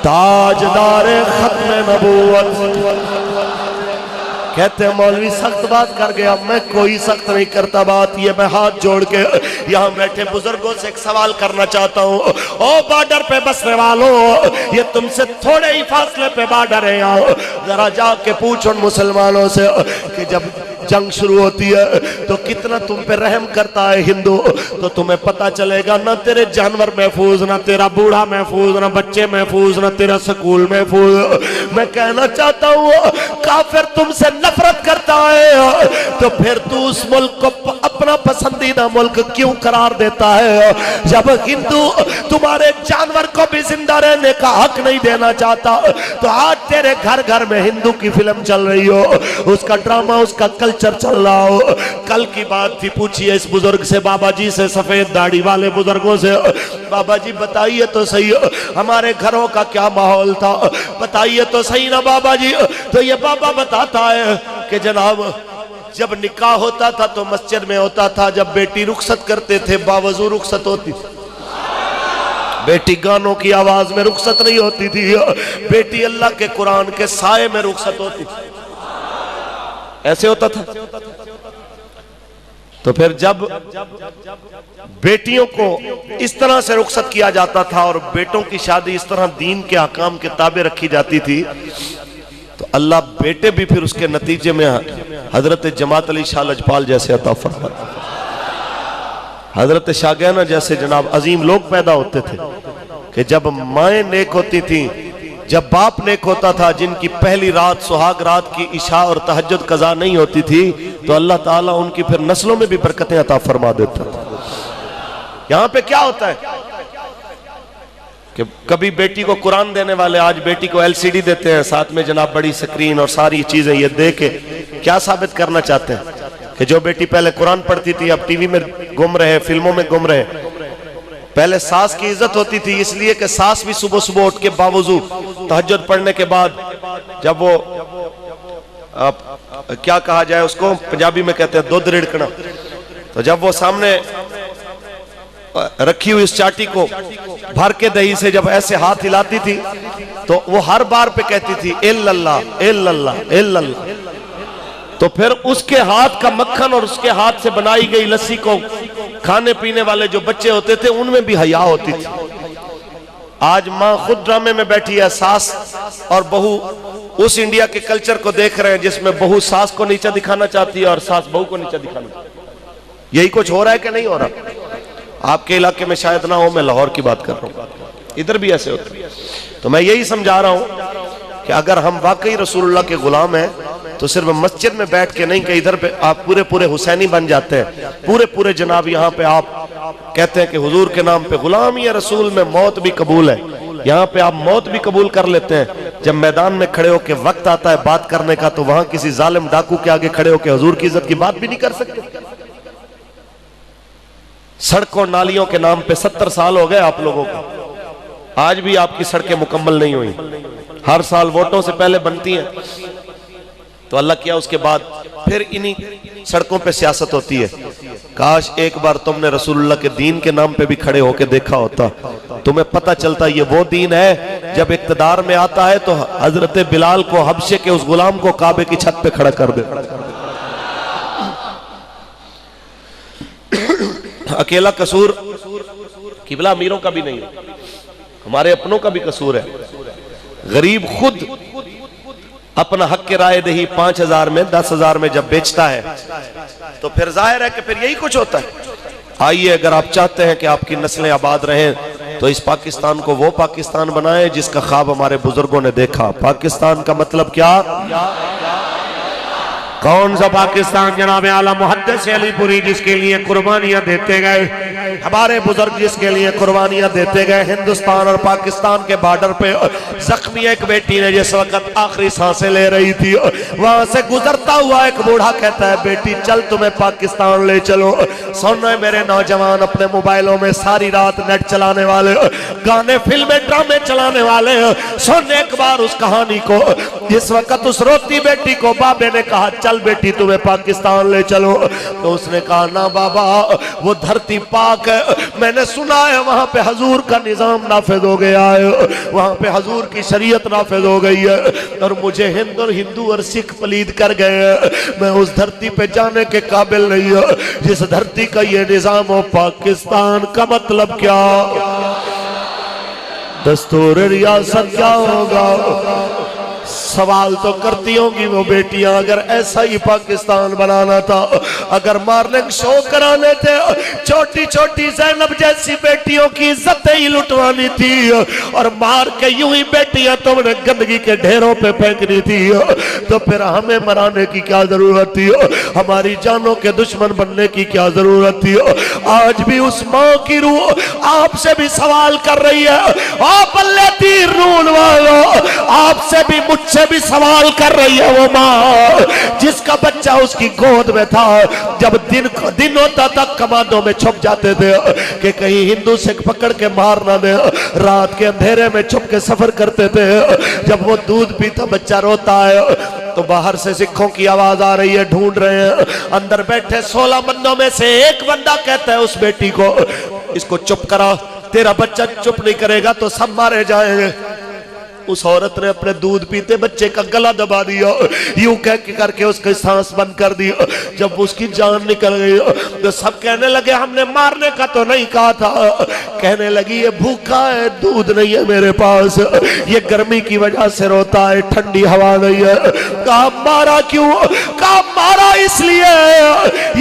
تاجدار ختم نبوت۔ کہتے ہیں مولوی سخت بات کر گیا، میں کوئی سخت نہیں کرتا بات، یہ میں ہاتھ جوڑ کے یہاں بیٹھے بزرگوں سے ایک سوال کرنا چاہتا ہوں۔ او بارڈر پہ بسنے والوں، یہ تم سے تھوڑے ہی فاصلے پہ بارڈر ہے، یہاں ذرا جا کے پوچھ ان مسلمانوں سے کہ جب جنگ شروع ہوتی ہے تو کتنا تم پہ رحم کرتا ہے ہندو، تو تمہیں پتا چلے گا نہ تیرے جانور محفوظ، نہ تیرا بوڑھا محفوظ، نہ بچے محفوظ، نہ تیرا سکول محفوظ۔ میں کہنا چاہتا ہوں کافر تم سے نفرت کرتا ہے تو پھر تو اس ملک کو اپنا پسندیدہ ملک کیوں قرار دیتا ہے؟ جب ہندو تمہارے جانور کو بھی زندہ رہنے کا حق نہیں دینا چاہتا تو آج تیرے گھر گھر میں ہندو کی فلم چل رہی ہو، اس کا ڈرامہ، اس کا کلچر چل رہا ہو۔ کل کی بات تھی، پوچھئے اس بزرگ سے، بابا جی سے، سفید داڑھی والے بزرگوں سے، بابا جی بتائیے تو صحیح ہمارے گھروں کا کیا ماحول تھا، بتائیے تو صحیح نا بابا جی؟ تو یہ بابا بتاتا ہے کہ جناب جب نکاح ہوتا تھا تو مسجد میں ہوتا تھا، جب بیٹی رخصت کرتے تھے باوضو رخصت ہوتی تھی، بیٹی گانوں کی آواز میں رخصت نہیں ہوتی تھی، بیٹی اللہ کے قرآن کے سائے میں رخصت ہوتی تھی، ایسے ہوتا تھا۔ تو پھر جب بیٹیوں کو اس طرح سے رخصت کیا جاتا تھا اور بیٹوں کی شادی اس طرح دین کے احکام کے تابع رکھی جاتی تھی تو اللہ بیٹے بھی پھر اس کے نتیجے میں حضرت جماعت علی شاہ لجپال جیسے عطا فرماتا، حضرت شاگینہ جیسے جناب عظیم لوگ پیدا ہوتے تھے کہ جب مائیں نیک ہوتی تھیں، جب باپ نیک ہوتا تھا، جن کی پہلی رات سہاگ رات کی عشاء اور تہجد قضا نہیں ہوتی تھی تو اللہ تعالیٰ ان کی پھر نسلوں میں بھی برکتیں عطا فرما دیتا تھا۔ یہاں پہ کیا ہوتا ہے کہ کبھی بیٹی کو قرآن دینے والے آج بیٹی کو LCD دیتے ہیں، ساتھ میں جناب بڑی سکرین اور ساری چیزیں، یہ دے کے کیا ثابت کرنا چاہتے ہیں کہ جو بیٹی پہلے قرآن پڑھتی تھی اب ٹی وی میں گم رہے، فلموں میں گم رہے۔ پہلے ساس کی عزت ہوتی تھی اس لیے کہ ساس بھی صبح صبح اٹھ کے باوضو تہجد پڑھنے کے بعد جب وہ کیا کہا جائے اس کو پنجابی میں کہتے ہیں دودھ رڑکنا، تو جب وہ سامنے رکھی ہوئی اس چاٹی کو بھر کے دہی سے جب ایسے ہاتھ ہلاتی تھی تو وہ ہر بار پہ کہتی تھی الا اللہ الا اللہ الا اللہ، تو پھر اس کے ہاتھ کا مکھن اور اس کے ہاتھ سے بنائی گئی لسی کو کھانے پینے والے جو بچے ہوتے تھے ان میں بھی حیا ہوتی تھی۔ آج ماں خود ڈرامے میں بیٹھی ہے، ساس اور بہو اس انڈیا کے کلچر کو دیکھ رہے ہیں جس میں بہو ساس کو نیچا دکھانا چاہتی ہے اور ساس بہو کو نیچا دکھانا چاہتی ہے۔ یہی کچھ ہو رہا ہے کہ نہیں ہو رہا؟ آپ کے علاقے میں شاید نہ ہو، میں لاہور کی بات کر رہا ہوں، ادھر بھی ایسے ہوتا ہے۔ تو میں یہی سمجھا رہا ہوں کہ اگر ہم واقعی رسول اللہ کے غلام ہیں تو صرف مسجد میں بیٹھ کے نہیں کہ ادھر پہ آپ پورے حسینی بن جاتے ہیں، پورے جناب یہاں پہ آپ کہتے ہیں کہ حضور کے نام پہ غلامی رسول میں موت بھی قبول ہے، یہاں پہ آپ موت بھی قبول کر لیتے ہیں۔ جب میدان میں کھڑے ہو کے وقت آتا ہے بات کرنے کا تو وہاں کسی ظالم ڈاکو کے آگے کھڑے ہو کے حضور کی عزت کی بات بھی نہیں کر سکتے۔ سڑکوں نالیوں کے نام پہ 70 سال ہو گئے آپ لوگوں کو، آج بھی آپ کی سڑکیں مکمل نہیں ہوئی، ہر سال ووٹوں سے پہلے بنتی ہیں تو اللہ کیا اس کے بعد پھر انہی سڑکوں پہ سیاست ہوتی ہے۔ کاش ایک بار تم نے رسول اللہ کے دین کے نام پہ بھی کھڑے ہو کے دیکھا ہوتا، تمہیں پتہ چلتا یہ وہ دین ہے جب اقتدار میں آتا ہے تو حضرت بلال کو حبشے کے اس غلام کو کعبے کی چھت پہ کھڑا کر دے۔ اکیلا قصور قبلہ امیروں کا بھی نہیں ہے، ہمارے اپنوں کا بھی قصور ہے۔ غریب خود اپنا حق کے رائے دہی 5,000 میں 10,000 میں جب بیچتا ہے تو پھر ظاہر ہے کہ پھر یہی کچھ ہوتا ہے۔ آئیے اگر آپ چاہتے ہیں کہ آپ کی نسلیں آباد رہیں تو اس پاکستان کو وہ پاکستان بنائیں جس کا خواب ہمارے بزرگوں نے دیکھا۔ پاکستان کا مطلب کیا؟ کون سا پاکستان؟ جناب اعلیٰ محدث علی پوری جس کے لیے قربانیاں دیتے گئے، ہمارے بزرگ جس کے لیے قربانیاں دیتے گئے۔ ہندوستان اور پاکستان کے بارڈر پہ زخمی ایک بیٹی نے جس وقت آخری سانسیں لے رہی تھی، وہاں سے گزرتا ہوا ایک بوڑھا کہتا ہے بیٹی چل تمہیں پاکستان لے چلو۔ سنو میرے نوجوان، اپنے موبائلوں میں ساری رات نیٹ چلانے والے، گانے فلمیں ڈرامے چلانے والے، سن ایک بار اس کہانی کو۔ جس وقت اس روتی بیٹی کو بابے نے کہا چل بیٹی تمہیں پاکستان لے چلو، تو اس نے کہا نا بابا وہ دھرتی پاک ہے، میں نے سنا ہے وہاں پہ حضور کا نظام نافذ ہو گیا ہے، وہاں پہ حضور کی شریعت نافذ ہو گئی ہے، اور مجھے ہندو اور سکھ پلید کر گئے ہیں، میں اس دھرتی پہ جانے کے قابل نہیں ہوں جس دھرتی کا یہ نظام ہو۔ پاکستان کا مطلب کیا؟ دستور ریاست کیا ہوگا؟ سوال تو کرتی ہوں گی وہ بیٹیاں، اگر ایسا ہی پاکستان بنانا تھا، اگر مارننگ شو کرانے تھے، چھوٹی چھوٹی زینب جیسی بیٹیوں کی عزتیں ہی لٹوانی تھی، اور مار کے یوں ہی بیٹیاں تم نے گندگی کے ڈھیروں پہ پھینکنی تھی، تو پھر ہمیں مرانے کی کیا ضرورت تھی؟ ہماری جانوں کے دشمن بننے کی کیا ضرورت تھی؟ آج بھی اس ماں کی روح آپ سے بھی سوال کر رہی ہے، آپ اللہ تیر نون والو، آپ سے بھی مجھ سے بھی سوال کر رہی ہے وہ ماں جس کا بچہ اس کی گود میں تھا، جب دن ہوتا تھا کمانوں میں چھپ جاتے تھے کہ کہیں ہندو سکھ پکڑ کے مار نہ دے، رات کے اندھیرے میں چھپ کے سفر کرتے تھے، جب وہ دودھ پیتا بچہ روتا ہے تو باہر سے سکھوں کی آواز آ رہی ہے، ڈھونڈ رہے ہیں، اندر بیٹھے 16 بندوں میں سے ایک بندہ کہتا ہے اس بیٹی کو اس کو چپ کرا، تیرا بچہ چپ نہیں کرے گا تو سب مارے جائیں گے۔ اس عورت نے اپنے دودھ پیتے بچے کا گلا دبا دیا، یوں کر کے اس کی سانس بند کر دی، جب اس کی جان نکل گئی تو سب کہنے لگے ہم نے مارنے کا تو نہیں کہا تھا، کہنے لگی یہ بھوکا ہے، دودھ نہیں ہے میرے پاس، یہ گرمی کی وجہ سے روتا ہے، ٹھنڈی ہوا نہیں ہے۔ کہا مارا کیوں؟ کہا مارا اس لیے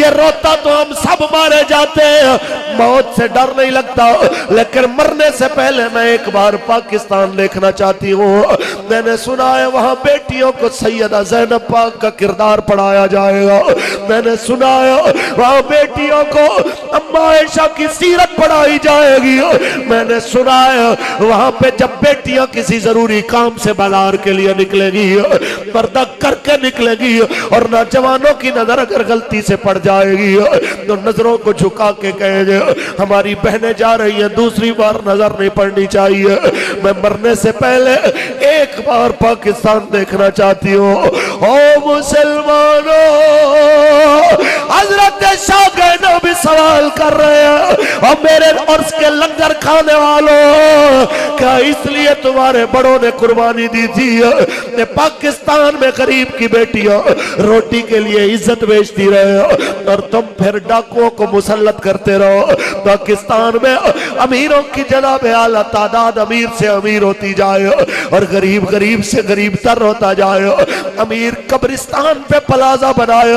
یہ روتا تو ہم سب مارے جاتے ہیں، موت سے ڈر نہیں لگتا، لیکن مرنے سے پہلے میں ایک بار پاکستان دیکھنا چاہتی ہوں۔ میں نے سنا ہے وہاں بیٹیوں کو سیدہ زینب پاک کا کردار پڑھایا جائے گا، میں نے سنا ہے وہاں بیٹیوں کو اما عائشہ کی سیرت پڑھائی جائے گی، میں نے سنا ہے وہاں پہ جب بیٹیاں کسی ضروری کام سے بازار کے لیے نکلے گی پردہ کر کے نکلے گی، اور نوجوانوں کی نظر اگر غلطی سے پڑ جائے گی تو نظروں کو جھکا کے کہیں گے ہماری بہنیں جا رہی ہیں، دوسری بار نظر نہیں پڑنی چاہیے، میں مرنے سے پہلے ایک بار پاکستان دیکھنا چاہتی ہوں۔ او مسلمانوں، حضرت شاگردوں بھی سوال کر رہے ہیں، اور میرے عرس کے لنگر کھانے والوں کیا اس لیے تمہارے بڑوں نے قربانی دی تھی کہ پاکستان میں غریب کی بیٹیاں روٹی کے لیے عزت بیچتی رہے اور تم پھر ڈاکوؤں کو مسلط کرتے رہو؟ پاکستان میں امیروں کی جناب اعلیٰ تعداد امیر سے امیر ہوتی جائے اور غریب غریب سے غریب تر ہوتا جائے، امیر قبرستان پہ پلازہ بنائے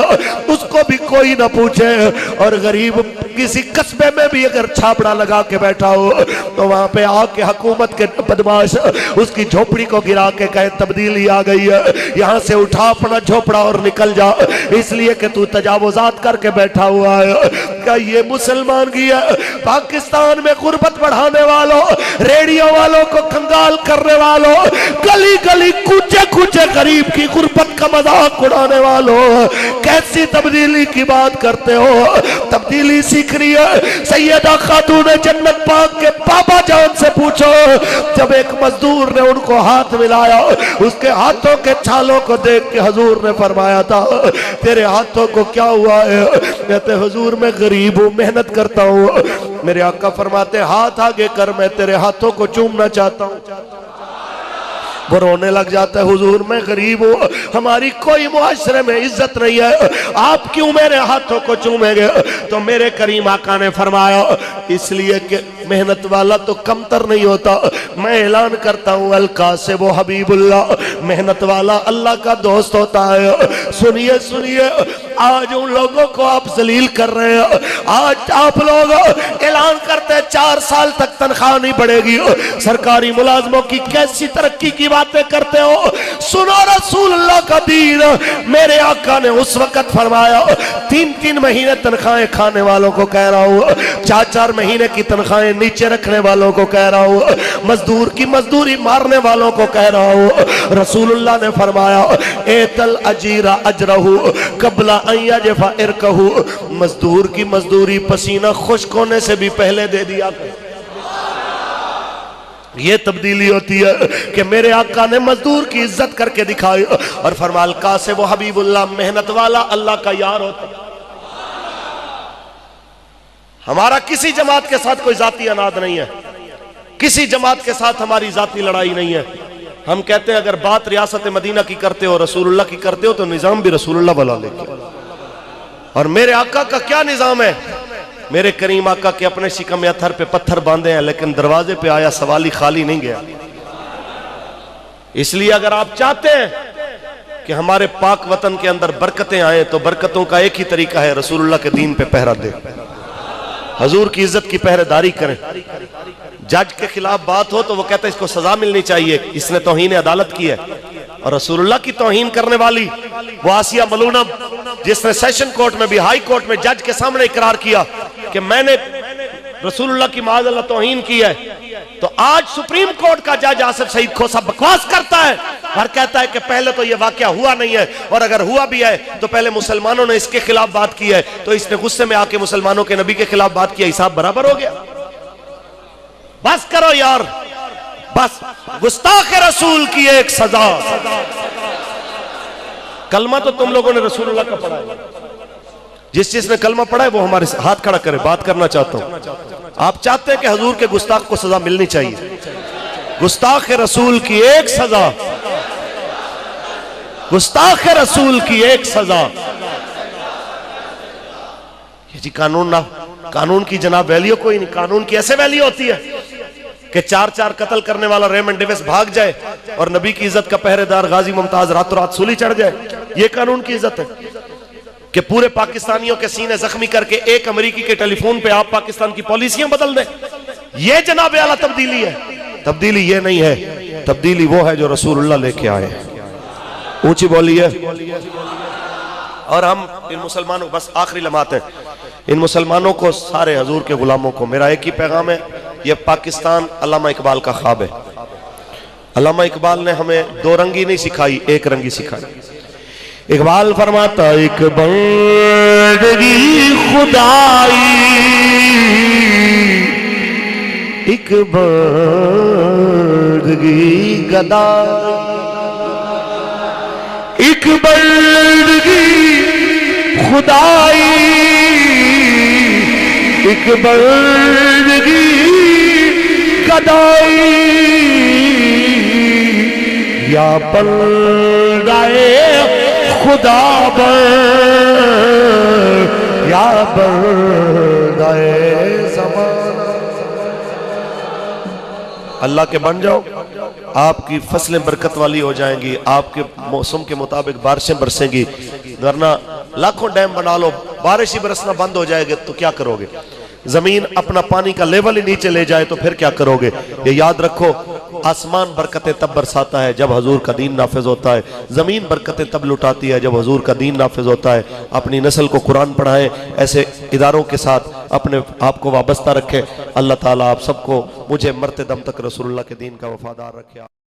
اس کو بھی کوئی نہ پوچھے، اور غریب کسی قصبے میں بھی اگر چھاپڑا لگا کے بیٹھا ہو تو وہاں پہ آ کے حکومت کے بدماش اس کی جھوپڑی کو گرا کے کہے تبدیلی آ گئی ہے، یہاں سے اٹھا اپنا جھوپڑا اور نکل جا، اس لیے کہ تو تجاوزات کر کے بیٹھا ہوا ہے۔ کیا یہ مسلمان کی ہے؟ پاکستان میں غربت بڑھانے والوں، ریڈیو والوں کو کنگال کرنے والوں، گلی گلی کوچے کوچے غریب کی غربت کا مذاق اڑانے والوں، کیسی تبدیلی کی بات کرتے ہو؟ تبدیلی سیکھ رہی ہے سیدہ خاتون جنت پاک کے بابا جان سے پوچھو، جب ایک مزدور نے ان کو ہاتھ ملایا، اس کے ہاتھوں کے چھالوں کو دیکھ کے حضور نے فرمایا تھا تیرے ہاتھوں کو کیا ہوا ہے؟ کہتے حضور میں غریب ہوں، محنت کرتا ہوں۔ میرے آقا فرماتے ہاتھ آگے کر، میں تیرے ہاتھوں کو چومنا چاہتا ہوں۔ وہ رونے لگ جاتا ہے، حضور میں غریب ہوں، ہماری کوئی معاشرے میں عزت نہیں ہے، آپ کیوں میرے ہاتھوں کو چومیں گے؟ تو میرے کریم آقا نے فرمایا اس لیے کہ محنت والا تو کمتر نہیں ہوتا. میں اعلان کرتا ہوں القاسم حبیب اللہ محنت والا اللہ کا دوست ہوتا ہے. سنیے سنیے, آج ان لوگوں کو آپ ذلیل کر رہے ہیں. آج آپ لوگ اعلان کرتے ہیں 4 سال تک تنخواہ نہیں بڑھے گی. سرکاری ملازموں کی کیسی ترقی کی باتیں کرتے ہو. سنو رسول اللہ کا دین. میرے آقا نے اس وقت فرمایا 3 مہینے تنخواہیں کھانے والوں کو کہہ رہا ہوں, 4 مہینے کی تنخواہیں نیچے رکھنے والوں کو کہہ رہا ہوں, مزدور کی مزدوری مارنے والوں کو کہہ رہا ہوں. رسول اللہ نے فرمایا ایتل اجیر اجرہ قبل ان یجف ارکہ, مزدور کی مزدوری پسینہ خشک ہونے سے بھی پہلے دے دیا. یہ تبدیلی ہوتی ہے کہ میرے آقا نے مزدور کی عزت کر کے دکھائی اور فرمایا القاسم حبیب اللہ محنت والا اللہ کا یار ہوتا. ہمارا کسی جماعت کے ساتھ کوئی ذاتی اناد نہیں ہے, کسی جماعت کے ساتھ ہماری ذاتی لڑائی نہیں ہے. ہم کہتے ہیں اگر بات ریاست مدینہ کی کرتے ہو رسول اللہ کی کرتے ہو تو نظام بھی رسول اللہ والا لے کے. اور میرے آقا کا کیا نظام ہے؟ میرے کریم آقا کے اپنے شکم اتھر پہ پتھر باندھے ہیں لیکن دروازے پہ آیا سوالی خالی نہیں گیا. اس لیے اگر آپ چاہتے ہیں کہ ہمارے پاک وطن کے اندر برکتیں آئیں تو برکتوں کا ایک ہی طریقہ ہے, رسول اللہ کے دین پہ پہرہ دے, حضور کی عزت کی پہرے داری کریں. جج کے خلاف بات ہو تو وہ کہتا ہے اس کو سزا ملنی چاہیے, اس نے توہین عدالت کی ہے. اور رسول اللہ کی توہین کرنے والی وہ آسیہ ملونہ جس نے سیشن کورٹ میں بھی ہائی کورٹ میں جج کے سامنے اقرار کیا کہ میں نے رسول اللہ کی معاذ اللہ توہین کی ہے, تو آج سپریم کورٹ کا جج آصف سعید کھوسا بکواس کرتا ہے اور کہتا ہے کہ پہلے تو یہ واقعہ ہوا نہیں ہے, اور اگر ہوا بھی ہے تو پہلے مسلمانوں نے اس کے خلاف بات کی ہے تو اس نے غصے میں آ کے مسلمانوں کے نبی کے خلاف بات کیا, حساب برابر ہو گیا. بس کرو یار, بس. گستاخ رسول کی ایک سزا. کلمہ تو تم لوگوں نے رسول اللہ کا پڑھا ہے, جس نے کلمہ پڑھا ہے وہ ہمارے ہاتھ کھڑا کرے, بات کرنا چاہتا ہوں. آپ چاہتے ہیں کہ حضور کے گستاخ کو سزا ملنی چاہیے. گستاخ رسول کی ایک سزا, گستاخ رسول کی ایک سزا. یہ جی قانون نہ, قانون کی جناب ویلیو کوئی نہیں. قانون کی ایسے ویلیو ہوتی ہے کہ 4 قتل کرنے والا ریمنڈ ڈیوس بھاگ جائے اور نبی کی عزت کا پہرے دار غازی ممتاز راتوں رات سولی چڑھ جائے. یہ قانون کی عزت ہے کہ پورے پاکستانیوں کے سینے زخمی کر کے ایک امریکی کے ٹیلی فون پہ آپ پاکستان کی پالیسیاں بدل دیں. یہ جناب اعلیٰ تبدیلی ہے. تبدیلی یہ نہیں ہے, تبدیلی وہ ہے جو رسول اللہ لے کے آئے. اونچی بولیے. اور ہم ان مسلمانوں, بس آخری لمحات ہیں, ان مسلمانوں کو, سارے حضور کے غلاموں کو میرا ایک ہی پیغام ہے. یہ پاکستان علامہ اقبال کا خواب ہے. علامہ اقبال نے ہمیں 2 رنگی نہیں سکھائی, 1 رنگی سکھائی. اقبال فرماتا ایک بندگی خدائی, ایک بندگی گدائی, ایک بندگی خدائی, ایک بندگی گدائی, یا بندائے خدا بر, یا بندائے زمانہ. اللہ کے بن جاؤ, آپ کی فصلیں برکت والی ہو جائیں گی, آپ کے موسم کے مطابق بارشیں برسیں گی. ورنہ لاکھوں ڈیم بنا لو, بارش ہی برسنا بند ہو جائے گا تو کیا کرو گے؟ زمین اپنا پانی کا لیول ہی نیچے لے جائے تو پھر کیا کرو گے؟ یہ یاد رکھو, آسمان برکتیں تب برساتا ہے جب حضور کا دین نافذ ہوتا ہے, زمین برکتیں تب لٹاتی ہے جب حضور کا دین نافذ ہوتا ہے. اپنی نسل کو قرآن پڑھائیں, ایسے اداروں کے ساتھ اپنے آپ کو وابستہ رکھیں. اللہ تعالیٰ آپ سب کو, مجھے مرتے دم تک رسول اللہ کے دین کا وفادار رکھے.